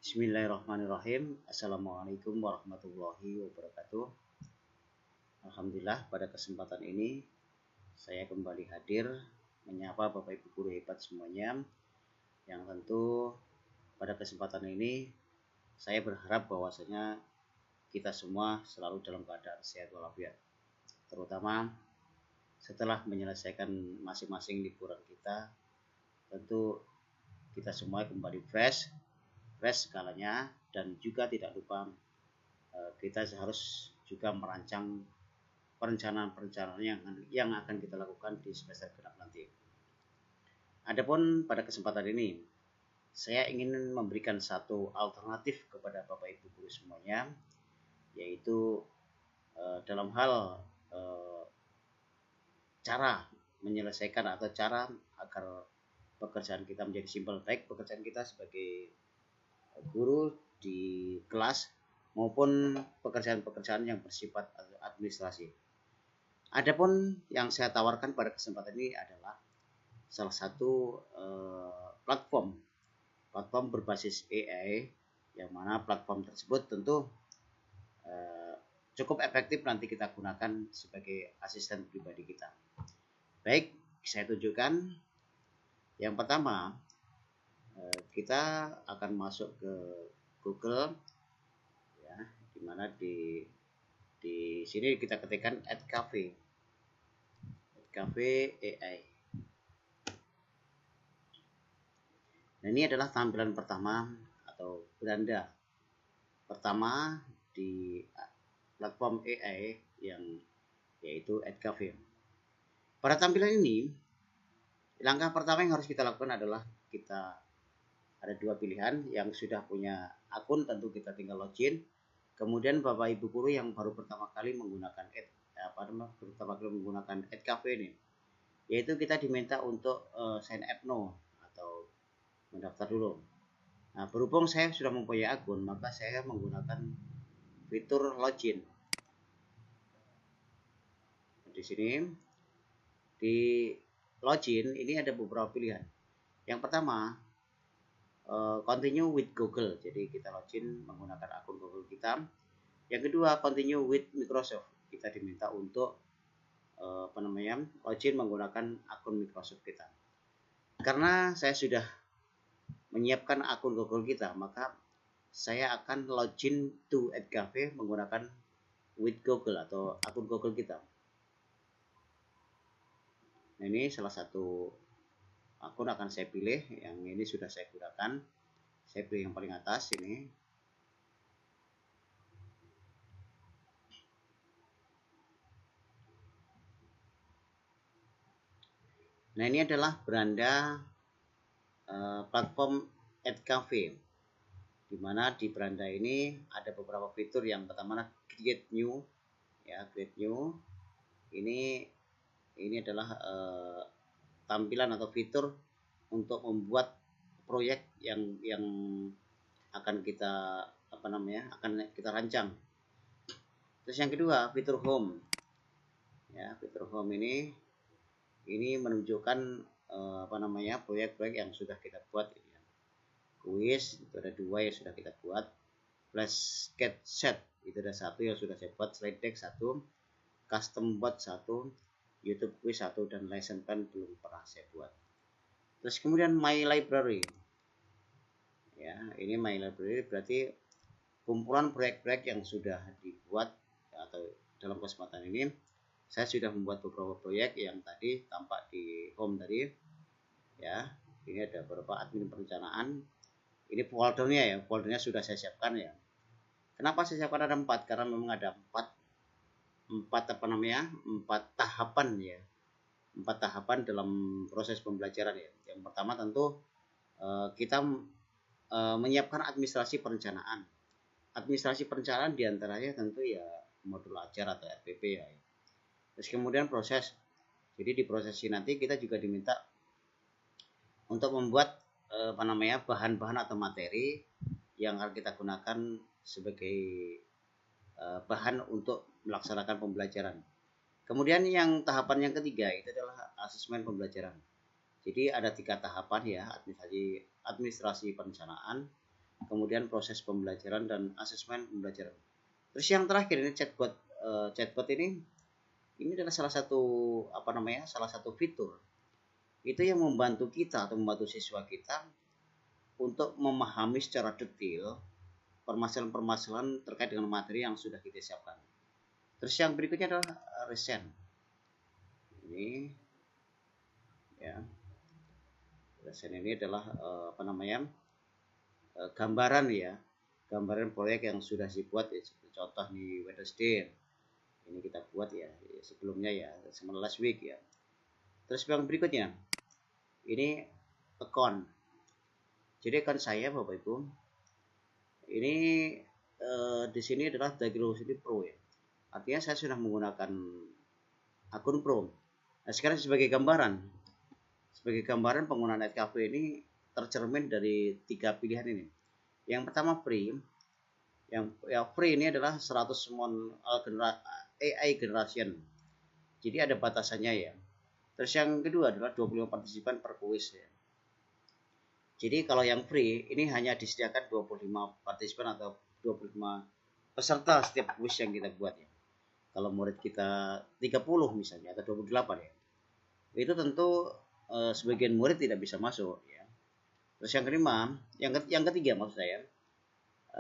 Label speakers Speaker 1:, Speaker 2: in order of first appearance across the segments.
Speaker 1: Bismillahirrahmanirrahim. Assalamualaikum warahmatullahi wabarakatuh. Alhamdulillah pada kesempatan ini saya kembali hadir menyapa Bapak Ibu guru hebat semuanya. Yang tentu pada kesempatan ini saya berharap bahwasanya kita semua selalu dalam keadaan sehat walafiat. Terutama setelah menyelesaikan masing-masing liburan kita, tentu kita semua kembali fresh skalanya, dan juga tidak lupa kita harus juga merancang perencanaan-perencanaan yang akan kita lakukan di semester genap nanti. Adapun pada kesempatan ini saya ingin memberikan satu alternatif kepada Bapak Ibu guru semuanya, yaitu dalam hal cara menyelesaikan atau cara agar pekerjaan kita menjadi simpel, baik pekerjaan kita sebagai guru di kelas maupun pekerjaan-pekerjaan yang bersifat administrasi. Adapun yang saya tawarkan pada kesempatan ini adalah salah satu platform berbasis AI, yang mana platform tersebut tentu cukup efektif nanti kita gunakan sebagai asisten pribadi kita. Baik, saya tunjukkan. Yang pertama, kita akan masuk ke Google, ya, dimana di sini kita ketikkan @cafe AI. Nah, ini adalah tampilan pertama atau beranda pertama di platform AI yang yaitu @cafe. Pada tampilan ini, langkah pertama yang harus kita lakukan adalah kita ada dua pilihan. Yang sudah punya akun tentu kita tinggal login. Kemudian Bapak Ibu guru yang baru pertama kali menggunakan @cafe ini, yaitu kita diminta untuk sign up now atau mendaftar dulu. Nah, berhubung saya sudah mempunyai akun, maka saya menggunakan fitur login. Di sini di login ini ada beberapa pilihan. Yang pertama, continue with Google, jadi kita login menggunakan akun Google kita. Yang kedua, continue with Microsoft, kita diminta untuk login menggunakan akun Microsoft kita. Karena saya sudah menyiapkan akun Google kita, maka saya akan login to @cafe menggunakan with Google atau akun Google kita. Nah, ini salah satu akun akan saya pilih, yang ini sudah saya gunakan. Saya pilih yang paling atas ini. Nah, ini adalah beranda platform @cafe, di mana di beranda ini ada beberapa fitur. Yang pertama create new, ya, create new. Ini adalah tampilan atau fitur untuk membuat proyek yang akan kita akan kita rancang. Terus yang kedua, fitur home. Ya, fitur home ini menunjukkan proyek-proyek yang sudah kita buat. Kuis itu ada 2 yang sudah kita buat. Flashcard set itu ada 1 yang sudah saya buat. Slide deck 1, custom board 1, YouTube quiz 1, dan lesson plan belum pernah saya buat. Terus kemudian my library. Ya, ini my library berarti kumpulan proyek-proyek yang sudah dibuat, atau dalam kesempatan ini saya sudah membuat beberapa proyek yang tadi tampak di home tadi. Ya, ini ada beberapa admin perencanaan. Ini foldernya sudah saya siapkan ya. Kenapa saya siapkan ada 4? Karena memang ada 4 tahapan ya. 4 tahapan dalam proses pembelajaran ya. Yang pertama tentu kita menyiapkan administrasi perencanaan. Administrasi perencanaan diantaranya tentu ya modul ajar atau RPP ya. Terus kemudian proses. Jadi di proses ini nanti kita juga diminta untuk membuat bahan-bahan atau materi yang akan kita gunakan sebagai bahan untuk melaksanakan pembelajaran. Kemudian yang tahapan yang ketiga itu adalah asesmen pembelajaran. Jadi ada 3 tahapan ya, administrasi perencanaan, kemudian proses pembelajaran dan asesmen pembelajaran. Terus yang terakhir ini chatbot. Chatbot ini adalah salah satu fitur itu yang membantu kita atau membantu siswa kita untuk memahami secara detail permasalahan-permasalahan terkait dengan materi yang sudah kita siapkan. Terus yang berikutnya adalah resen. Ini ya, resen ini adalah gambaran ya, gambaran proyek yang sudah dibuat ya, contoh di Wednesday ini kita buat ya sebelumnya ya, sama last week ya. Terus yang berikutnya ini account. Jadi account saya Bapak Ibu ini di sini adalah Dagilosity Pro ya. Artinya saya sudah menggunakan akun Pro. Nah, sekarang sebagai gambaran penggunaan Netcafe ini tercermin dari 3 pilihan ini. Yang pertama free. Yang free ini adalah 100 AI generation. Jadi ada batasannya ya. Terus yang kedua adalah 25 partisipan per kuis ya. Jadi kalau yang free ini hanya disediakan 25 partisipan atau 25 peserta setiap kuis yang kita buat ya. Kalau murid kita 30 misalnya atau 28 ya. Itu tentu sebagian murid tidak bisa masuk ya. Terus yang kelima, yang ketiga maksud saya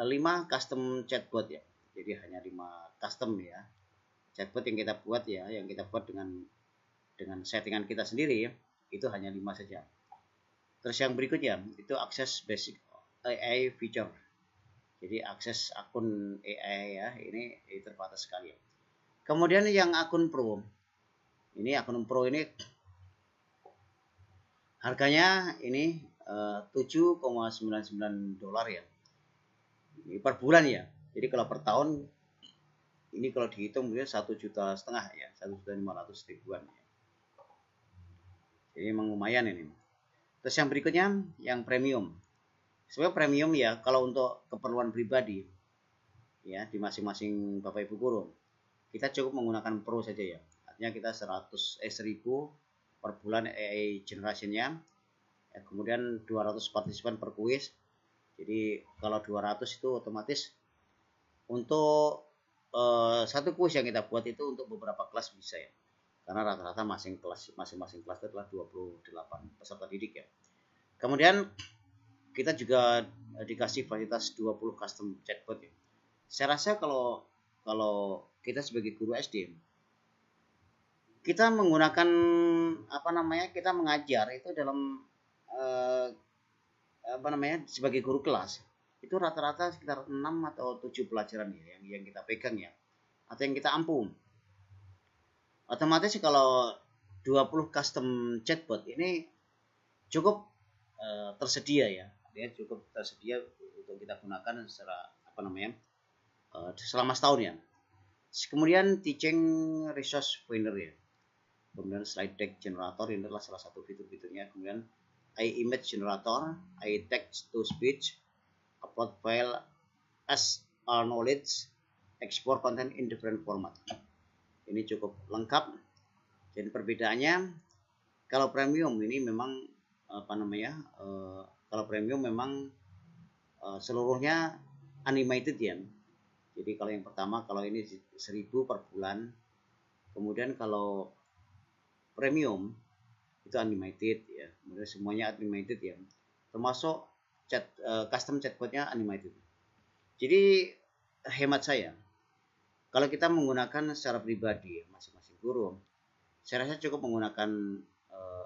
Speaker 1: 5 custom chatbot ya. Jadi hanya 5 custom ya. Chatbot yang kita buat ya, yang kita buat dengan settingan kita sendiri ya, itu hanya 5 saja. Terus yang berikutnya itu akses basic AI feature. Jadi akses akun AI ya ini terbatas sekali. Kemudian yang akun Pro. Ini akun Pro ini harganya ini $7,99 ya. Ini per bulan ya. Jadi kalau per tahun ini kalau dihitung mungkin 1,5 juta ya, 1.500.000-an ya. Jadi memang lumayan ini. Terus yang berikutnya yang premium. Sebenarnya premium ya kalau untuk keperluan pribadi ya di masing-masing Bapak Ibu guru. Kita cukup menggunakan Pro saja ya. Artinya kita 1.000 per bulan AI generationnya. Ya, kemudian 200 partisipan per kuis. Jadi kalau 200 itu otomatis untuk satu kuis yang kita buat itu untuk beberapa kelas bisa ya. Karena rata-rata masing-masing kelas itu adalah 28 peserta didik ya. Kemudian kita juga dikasih fasilitas 20 custom chatbot ya. Saya rasa kalau kita sebagai guru SD kita menggunakan kita mengajar itu dalam sebagai guru kelas itu rata-rata sekitar 6 atau 7 pelajaran ya yang kita pegang ya atau yang kita ampu. Otomatis kalau 20 custom chatbot ini cukup tersedia ya. Dia cukup tersedia untuk kita gunakan secara selama setahun ya. Kemudian teaching resource finder ya. Kemudian slide deck generator ini adalah salah satu fitur-fiturnya. Kemudian image generator, text to speech, upload file as knowledge, export content in different format. Ini cukup lengkap. Dan perbedaannya kalau premium ini memang kalau premium memang seluruhnya animated ya. Jadi kalau yang pertama kalau ini 1.000 per bulan. Kemudian kalau premium itu animated ya. Kemudian semuanya animated ya. Termasuk custom chatbotnya animated. Jadi hemat saya kalau kita menggunakan secara pribadi masing-masing guru, saya rasa cukup menggunakan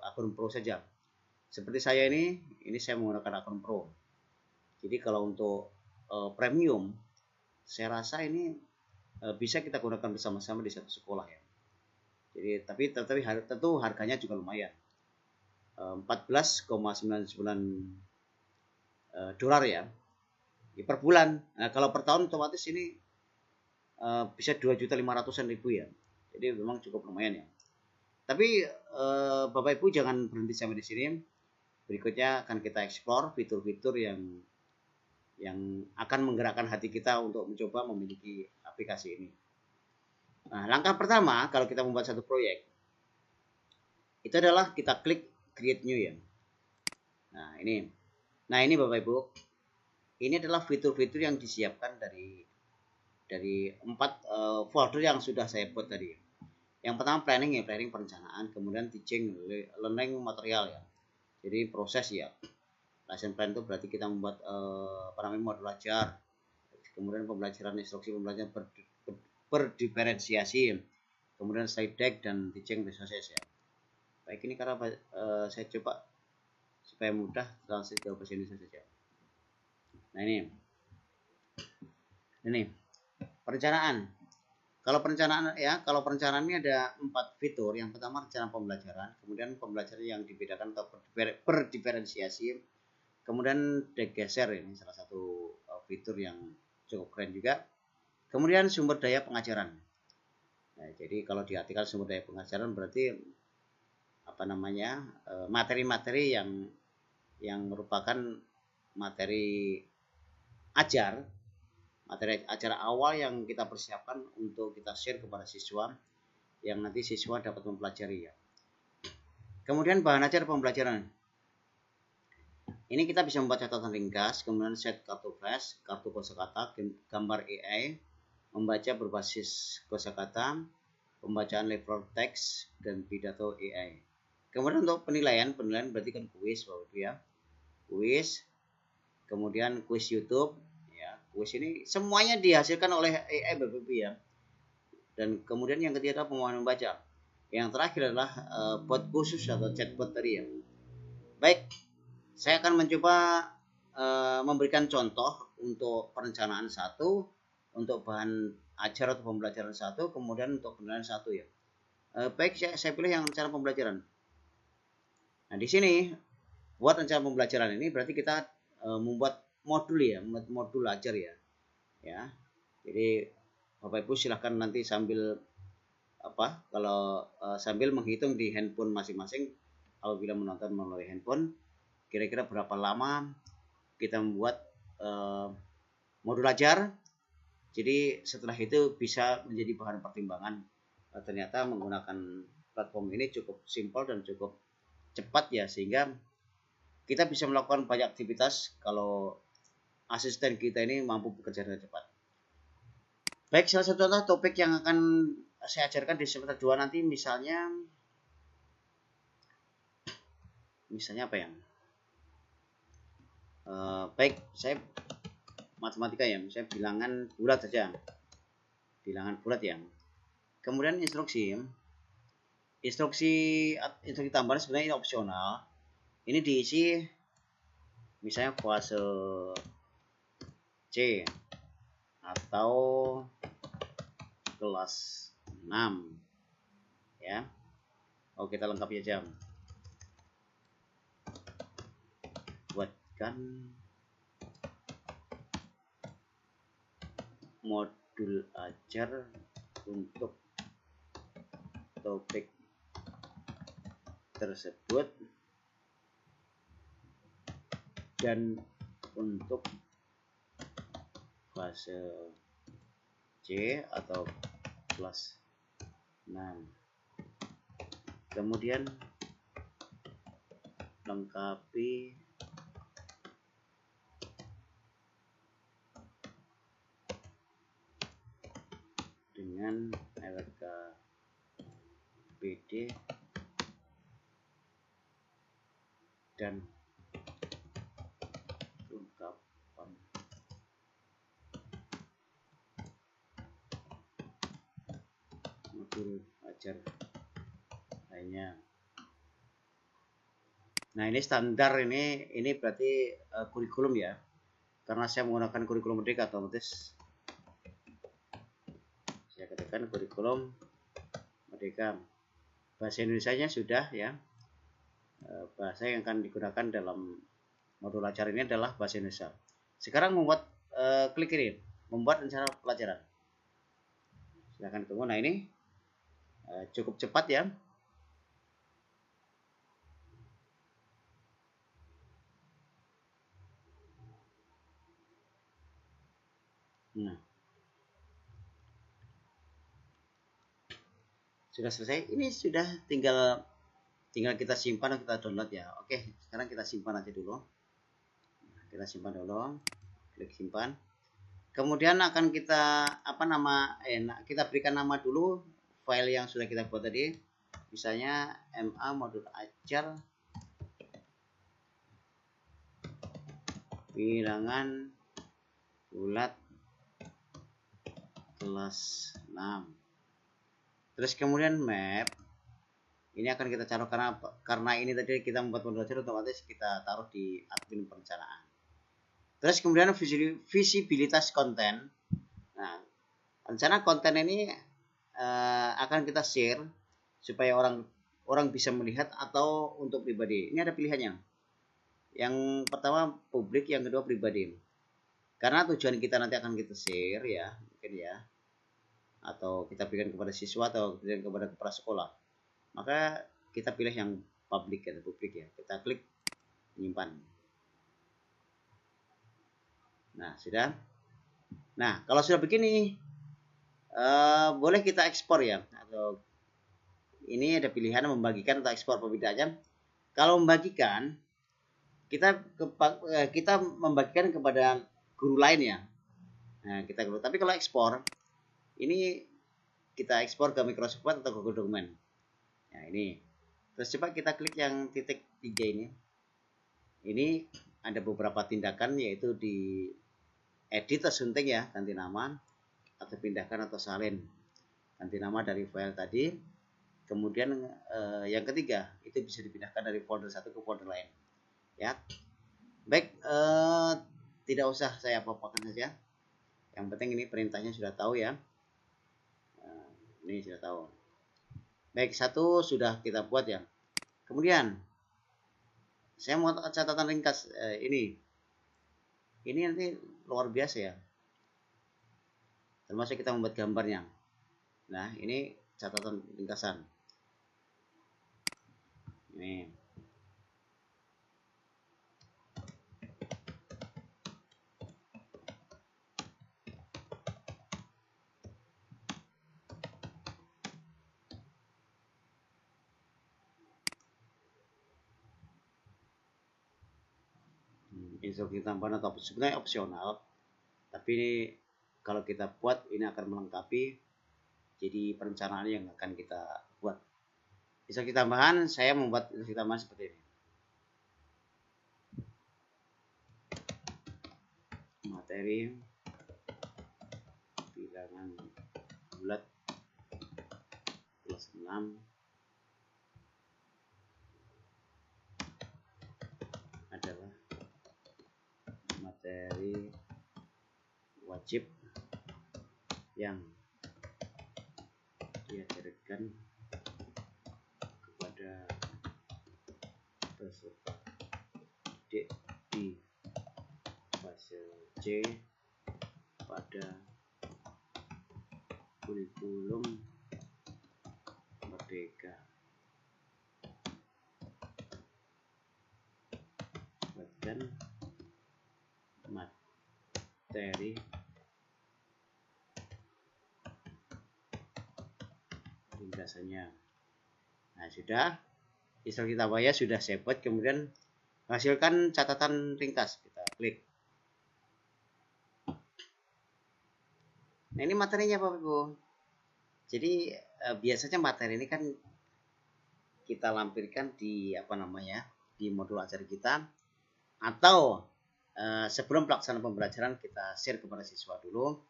Speaker 1: akun Pro saja. Seperti saya ini saya menggunakan akun Pro. Jadi kalau untuk premium, saya rasa ini bisa kita gunakan bersama-sama di satu sekolah ya. Jadi tapi tentu harganya juga lumayan. $14,99 ya. Per bulan. Nah, kalau per tahun otomatis ini bisa 2.500.000 ya. Jadi memang cukup lumayan ya. Tapi Bapak Ibu jangan berhenti sampai di sini. Berikutnya akan kita explore fitur-fitur yang akan menggerakkan hati kita untuk mencoba memiliki aplikasi ini. Nah, langkah pertama kalau kita membuat satu proyek itu adalah kita klik create new ya. Nah ini Bapak Ibu. ini adalah fitur-fitur yang disiapkan dari 4 folder yang sudah saya buat tadi. Yang pertama planning ya, planning perencanaan, kemudian teaching, learning material ya. Jadi proses ya. Lesson plan itu berarti kita membuat modul ajar, kemudian pembelajaran, instruksi pembelajaran berdiferensiasi, kemudian slide deck dan teaching resources ya. Baik, ini karena saya coba supaya mudah translate ke bahasa Indonesia saja. Nah ini perencanaan. Kalau perencanaan ini ada 4 fitur. Yang pertama rencana pembelajaran, kemudian pembelajaran yang dibedakan atau berdiferensiasi, kemudian degeser, ini salah satu fitur yang cukup keren juga. Kemudian sumber daya pengajaran. Nah, jadi kalau diartikan sumber daya pengajaran berarti materi-materi yang merupakan materi ajar awal yang kita persiapkan untuk kita share kepada siswa, yang nanti siswa dapat mempelajari ya. Kemudian bahan ajar pembelajaran. Ini kita bisa membaca catatan ringkas, kemudian set kartu flash, kartu kosakata, gambar AI, membaca berbasis kosakata, pembacaan level teks, dan pidato AI. Kemudian untuk penilaian berarti kan kuis Bapak Ibu ya. Kuis, kemudian kuis YouTube ya. Kuis ini semuanya dihasilkan oleh AI Bapak Ibu ya. Dan kemudian yang ketiga adalah pemahaman membaca. Yang terakhir adalah bot khusus atau chatbot tadi ya. Baik, saya akan mencoba memberikan contoh untuk perencanaan 1, untuk bahan ajar atau pembelajaran 1, kemudian untuk penilaian 1 ya. Baik, saya pilih yang rencana pembelajaran. Nah, di sini buat rencana pembelajaran ini berarti kita membuat modul ya, modul ajar ya. Ya. Jadi Bapak Ibu silahkan nanti sambil sambil menghitung di handphone masing-masing, apabila menonton melalui handphone, kira-kira berapa lama kita membuat modul ajar. Jadi setelah itu bisa menjadi bahan pertimbangan. Ternyata menggunakan platform ini cukup simpel dan cukup cepat ya, sehingga kita bisa melakukan banyak aktivitas kalau asisten kita ini mampu bekerja dengan cepat. Baik, salah satu contoh topik yang akan saya ajarkan di semester 2 nanti misalnya apa ya? Baik, saya matematika ya, misalnya bilangan bulat saja. Bilangan bulat ya. Kemudian instruksi tambahan sebenarnya ini opsional. Ini diisi misalnya fase C atau kelas 6 ya. Kita lengkapi aja. Buatkan modul ajar untuk topik tersebut dan untuk fase C atau kelas 6. Kemudian lengkapi dengan LKPD dan ungkapan modul ajar lainnya. Nah, ini standar, ini berarti kurikulum ya. Karena saya menggunakan kurikulum Merdeka, otomatis saya katakan kurikulum Merdeka. Bahasa Indonesianya sudah ya. Bahasa yang akan digunakan dalam modul ajar ini adalah bahasa Indonesia. Sekarang membuat klik ini, membuat rencana pelajaran. Silahkan tunggu. Nah, ini cukup cepat ya. Nah, sudah selesai. Ini sudah tinggal kita simpan atau kita download ya. Oke, sekarang kita simpan aja dulu. Kita simpan dulu. klik simpan. Kemudian akan kita kita berikan nama dulu file yang sudah kita buat tadi, misalnya MA modul ajar bilangan bulat kelas 6. Terus kemudian map ini akan kita taruh, karena ini tadi kita membuat modul ajar, otomatis kita taruh di admin perencanaan. Terus kemudian visibilitas konten. Nah, rencana konten ini akan kita share supaya orang bisa melihat atau untuk pribadi. Ini ada pilihannya. Yang pertama publik, yang kedua pribadi. Karena tujuan kita nanti akan kita share ya, mungkin ya, atau kita berikan kepada siswa atau berikan kepada kepala sekolah. Maka kita pilih yang publik ya, publik ya. Kita klik menyimpan. Nah, sudah. Nah, kalau sudah begini, boleh kita ekspor ya. Atau ini ada pilihan membagikan atau ekspor pembedanya. Kalau membagikan, kita membagikan kepada guru lain ya. Nah, tapi kalau ekspor, ini kita ekspor ke Microsoft Word atau Google Document. Nah, ini. Terus coba kita klik yang titik 3 ini. Ini ada beberapa tindakan, yaitu di edit atau sunting ya, ganti nama, atau pindahkan atau salin, ganti nama dari file tadi. Kemudian yang ketiga, itu bisa dipindahkan dari folder satu ke folder lain ya. Baik, tidak usah saya apa-apakan saja, yang penting ini perintahnya sudah tahu ya. Ini sudah tahu. Baik, satu sudah kita buat ya. Kemudian saya mau catatan ringkas ini nanti luar biasa ya, termasuk kita membuat gambarnya. Nah, ini catatan ringkasan ini. Instruksi tambahan atau sebenarnya opsional, tapi ini kalau kita buat ini akan melengkapi jadi perencanaan yang akan kita buat. Instruksi tambahan, saya membuat instruksi tambahan seperti ini. Materi bilangan bulat kelas 6 adalah materi wajib yang diajarkan kepada peserta didik di fase C pada kurikulum Merdeka. Buatkan materi ringkasannya. Nah, sudah. Instruksi tambahnya sudah saya buat, kemudian hasilkan catatan ringkas. Kita klik. Nah, ini materinya Bapak Ibu. Jadi biasanya materi ini kan kita lampirkan di di modul ajar kita, atau sebelum pelaksanaan pembelajaran kita share kepada siswa dulu.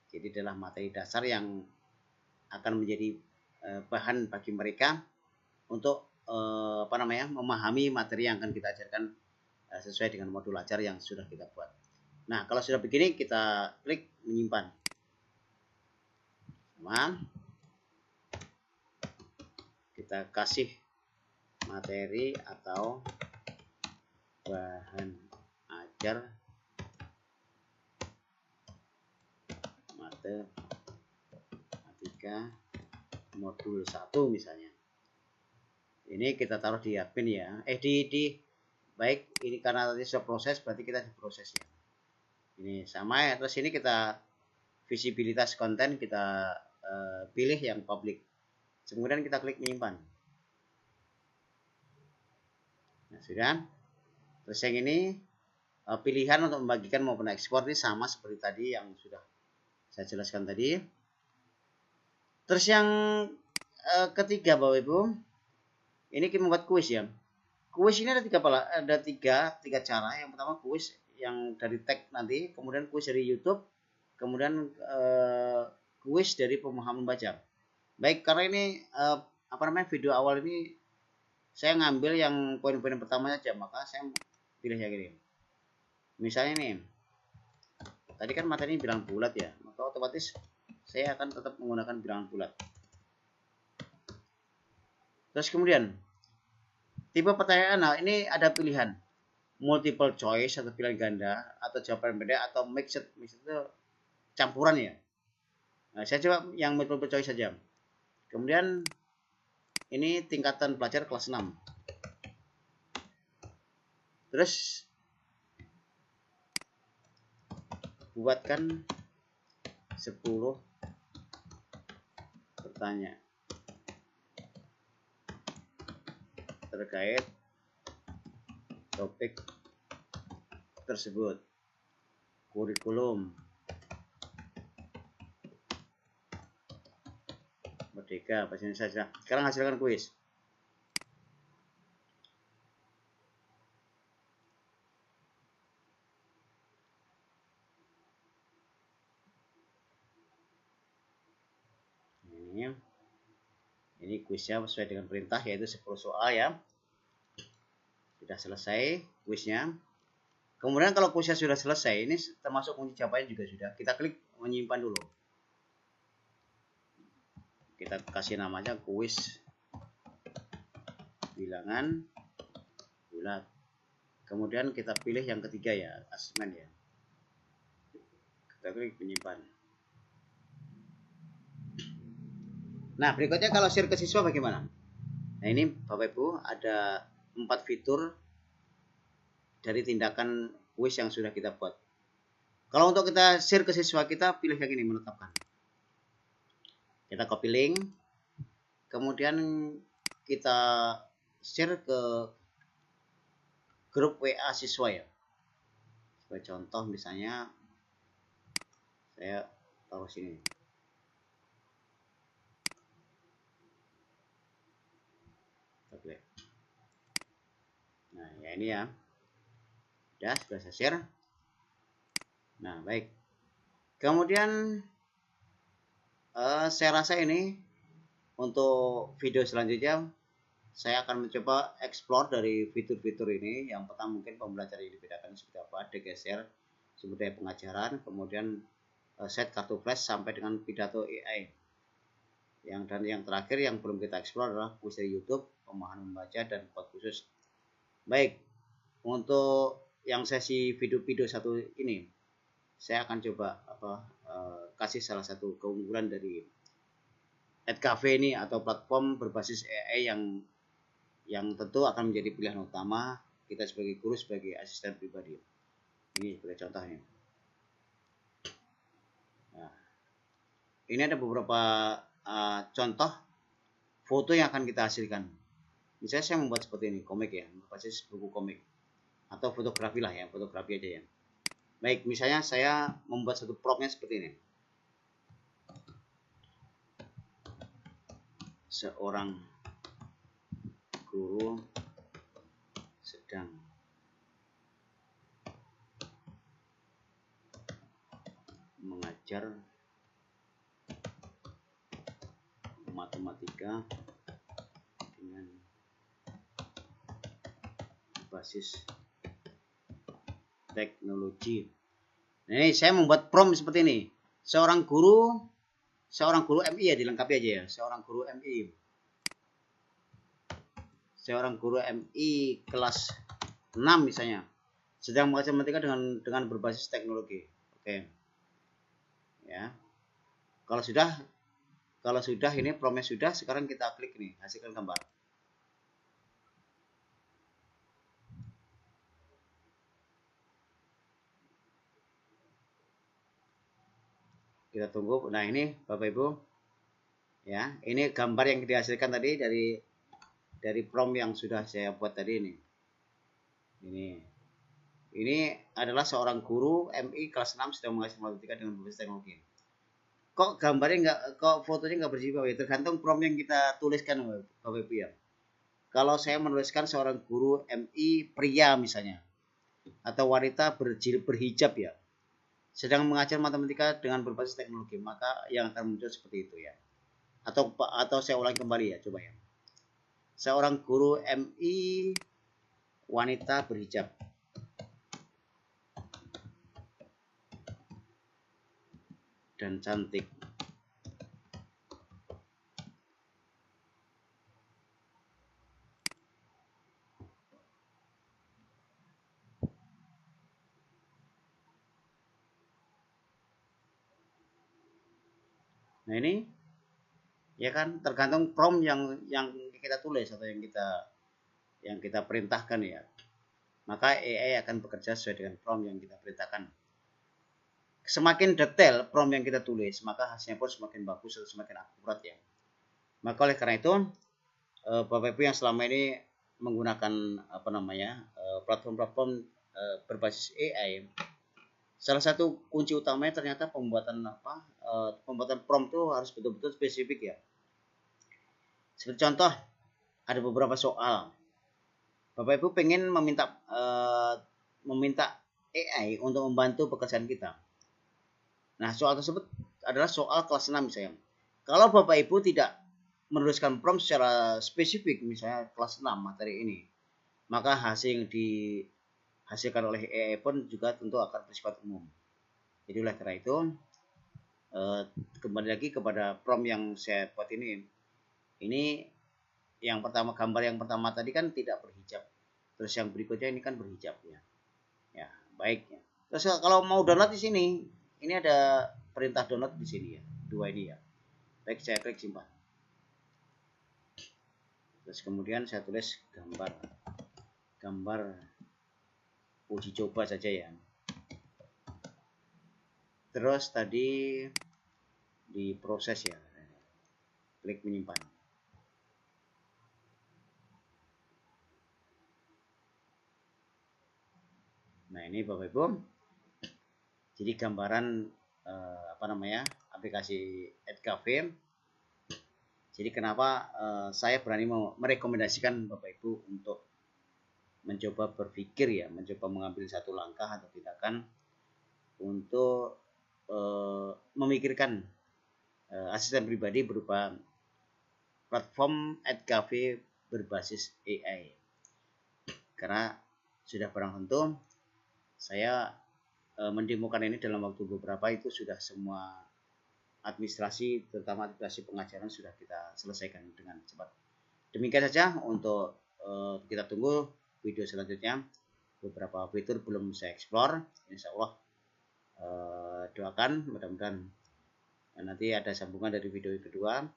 Speaker 1: Jadi adalah materi dasar yang akan menjadi bahan bagi mereka untuk memahami materi yang akan kita ajarkan sesuai dengan modul ajar yang sudah kita buat. Nah, kalau sudah begini, kita klik menyimpan. Teman, kita kasih materi atau bahan ajar matematika modul 1 misalnya. Ini kita taruh di admin ya. Baik, ini karena tadi sudah proses, berarti kita diproses ya. Ini sama ya. Terus ini kita visibilitas konten kita pilih yang publik. Kemudian kita klik menyimpan. Nah, sudah. Terus yang ini pilihan untuk membagikan maupun ekspor ini sama seperti tadi yang sudah saya jelaskan tadi. Terus yang ketiga Bapak Ibu, ini kita membuat kuis ya. Kuis ini ada tiga cara. Yang pertama kuis yang dari tag nanti, kemudian kuis dari YouTube, kemudian kuis dari pemahaman baca. Baik, karena ini video awal ini saya ngambil yang poin-poin pertamanya aja, maka saya pilih yang ini. Misalnya nih, tadi kan materi ini bilangan bulat ya, maka otomatis saya akan tetap menggunakan bilangan bulat. Terus kemudian tipe pertanyaan, nah ini ada pilihan multiple choice atau pilihan ganda atau jawaban beda atau mixed itu campuran ya. Nah, saya coba yang multiple choice saja. Kemudian ini tingkatan pelajar kelas 6. Terus buatkan 10 pertanyaan terkait topik tersebut. Kurikulum Merdeka bahasa Indonesia. Sekarang hasilkan kuis. Ini kuisnya sesuai dengan perintah, yaitu 10 soal ya. Sudah selesai kuisnya. Kemudian kalau kuisnya sudah selesai, ini termasuk kunci jawabannya juga sudah. Kita klik menyimpan dulu. Kita kasih namanya kuis bilangan bulat. Kemudian kita pilih yang ketiga ya, asesmen ya. Kita klik menyimpan. Nah, berikutnya kalau share ke siswa bagaimana? Nah, ini Bapak Ibu ada 4 fitur dari tindakan kuis yang sudah kita buat. Kalau untuk kita share ke siswa, kita pilih yang ini, menetapkan. Kita copy link, kemudian kita share ke grup WA siswa ya. Sebagai contoh misalnya saya taruh sini. Nah, ya ini ya. Sudah saya share. Nah, baik. Kemudian saya rasa ini untuk video selanjutnya saya akan mencoba explore dari fitur-fitur ini. Yang pertama mungkin pembelajaran yang dibedakan seperti apa, digeser sumber daya pengajaran, kemudian set kartu flash sampai dengan pidato AI. Dan yang terakhir yang belum kita explore adalah kuis dari YouTube, pemahaman membaca dan pot khusus. Baik, untuk yang sesi video-video satu ini saya akan coba kasih salah satu keunggulan dari EdCafe ini atau platform berbasis AI yang tentu akan menjadi pilihan utama kita sebagai guru, sebagai asisten pribadi. Ini sebagai contohnya. Nah, ini ada beberapa contoh foto yang akan kita hasilkan. Misalnya saya membuat seperti ini, komik ya, berbasis buku komik atau fotografi lah ya, fotografi aja ya. Baik, misalnya saya membuat satu propnya seperti ini. Seorang guru sedang mengajar matematika dengan basis teknologi. Nah, ini saya membuat prompt seperti ini. Seorang guru MI ya, dilengkapi aja ya. Seorang guru MI kelas 6 misalnya sedang mengajar matematika dengan berbasis teknologi. Oke. Ya. Kalau sudah ini promptnya sudah, sekarang kita klik nih, hasilkan gambar. Kita tunggu. Nah, ini Bapak Ibu. Ya, ini gambar yang dihasilkan tadi dari prompt yang sudah saya buat tadi ini. Ini. Ini adalah seorang guru MI kelas 6 sedang mengajar matematika dengan berbasis teknologi. Kok gambarnya nggak, kok fotonya nggak berjibawa ya? Tergantung prompt yang kita tuliskan, Bapak Ibu ya. Kalau saya menuliskan seorang guru MI pria misalnya, atau wanita berhijab ya, sedang mengajar matematika dengan berbasis teknologi, maka yang akan muncul seperti itu ya. Atau saya ulangi kembali ya, coba ya. Seorang guru MI wanita berhijab dan cantik. Nah ini ya kan tergantung prompt yang kita tulis atau yang kita perintahkan ya. Maka AI akan bekerja sesuai dengan prompt yang kita perintahkan. Semakin detail prompt yang kita tulis, maka hasilnya pun semakin bagus atau semakin akurat ya. Maka oleh karena itu, Bapak Ibu yang selama ini menggunakan platform-platform berbasis AI, salah satu kunci utamanya ternyata pembuatan prompt itu harus betul-betul spesifik ya. Seperti contoh, ada beberapa soal. Bapak Ibu pengen meminta AI untuk membantu pekerjaan kita. Nah, soal tersebut adalah soal kelas 6 misalnya. Kalau Bapak Ibu tidak menuliskan prompt secara spesifik, misalnya kelas 6 materi ini, maka hasil yang dihasilkan oleh AI pun juga tentu akan bersifat umum. Jadi oleh karena itu, kembali lagi kepada prompt yang saya buat ini yang pertama, gambar yang pertama tadi kan tidak berhijab. Terus yang berikutnya ini kan berhijab ya. Ya, baik ya. Terus kalau mau download di sini, ini ada perintah download di sini ya. Dua ini ya. Baik, saya klik simpan. Terus kemudian saya tulis gambar uji coba saja ya. Terus tadi diproses ya. Klik menyimpan. Nah, ini Bapak Ibu. Jadi gambaran aplikasi EdCafe. Jadi kenapa saya berani merekomendasikan Bapak Ibu untuk mencoba berpikir ya, mencoba mengambil satu langkah atau tindakan untuk memikirkan asisten pribadi berupa platform EdCafe berbasis AI. Karena sudah barang tentu saya mendemokan ini dalam waktu beberapa itu sudah semua administrasi, terutama administrasi pengajaran sudah kita selesaikan dengan cepat. Demikian saja untuk kita tunggu video selanjutnya. Beberapa fitur belum saya explore, insya Allah doakan mudah-mudahan nanti ada sambungan dari video kedua.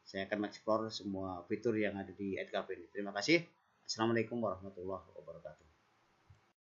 Speaker 1: Saya akan mengeksplor semua fitur yang ada di EdCafe ini. Terima kasih. Assalamualaikum warahmatullahi wabarakatuh.